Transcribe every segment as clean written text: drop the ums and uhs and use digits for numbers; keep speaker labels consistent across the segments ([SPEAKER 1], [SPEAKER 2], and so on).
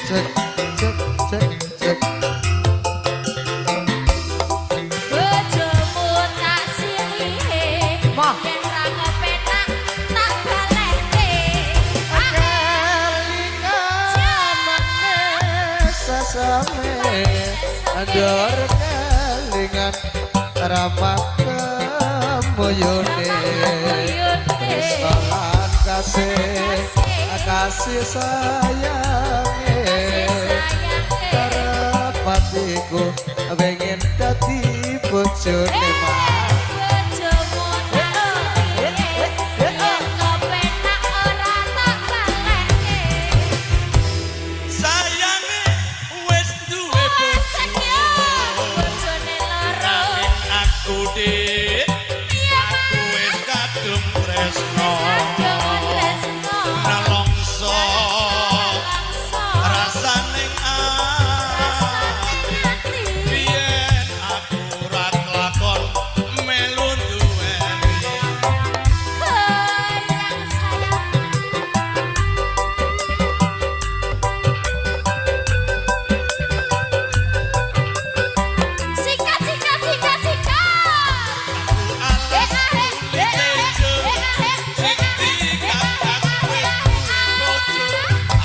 [SPEAKER 1] cek cek cek cek
[SPEAKER 2] bojomu tak silihe
[SPEAKER 1] mah
[SPEAKER 2] yen ra kepenak tak baleke
[SPEAKER 1] sesame ador kelingan ramah kemuyune Solan kasih sayange terpatiku pengen dadi bojone mah
[SPEAKER 2] bojomu tak silihe yen kepenak ora tak baleke
[SPEAKER 3] sayange wis duwe bojo
[SPEAKER 2] bojone loro
[SPEAKER 3] aku dik aku wis kadung tresno nelongso rasane biyen aku ora kelakon melu duweni
[SPEAKER 2] sikat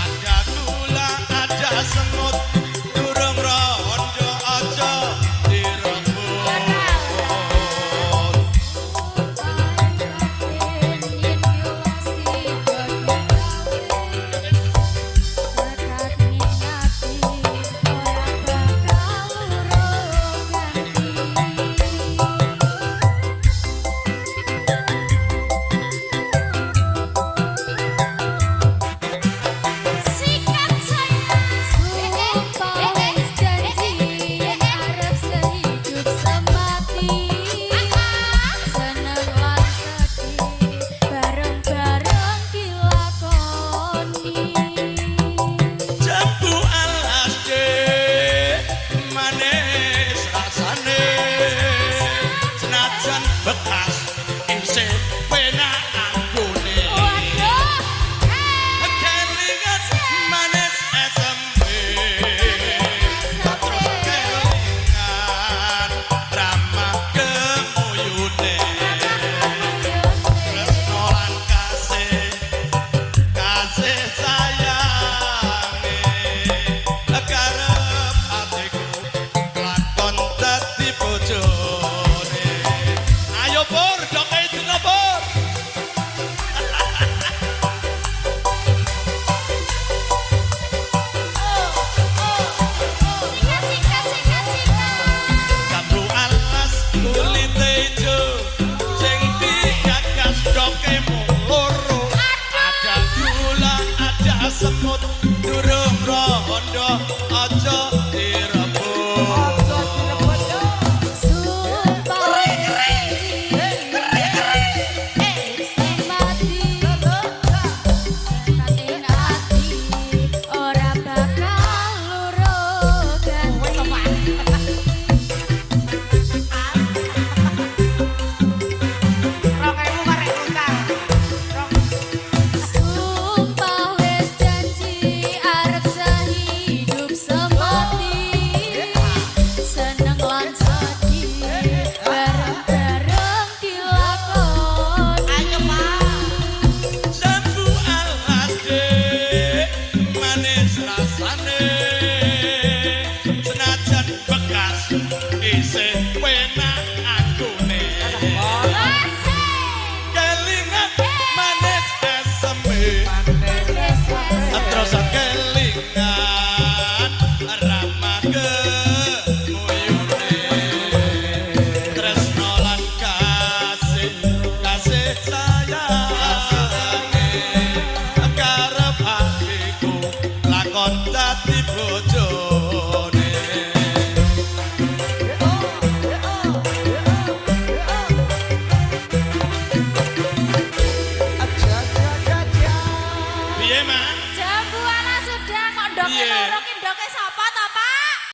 [SPEAKER 3] ada gula ada semut durung rondo aja direbut jambu alas dek manis rasane senajan bekas isih penak anggone kelingan manis SMP terus kelingan ramah kemuyune tresno lan kasih sayange karep atiku lakon dadi bojone ayo pur doke dina pur jambu alas kulit ijo sing digagas doke mung loro ada gula ada semut durung rondo aja direbut
[SPEAKER 2] Sumpah wis janji arep sehidup semati seneng lan sedih bareng-bareng dilakoni
[SPEAKER 3] jambu alas dek manis rasane senajan bekas isih penak anggone kelingan manis SMP terus kelingan ramah kemuyune tresno lan kasih sayange karep atiku lakon dadi bojone piye mak
[SPEAKER 2] jambu ala sudah kok ndoke
[SPEAKER 3] Piye?
[SPEAKER 2] loro ki ndoke sapa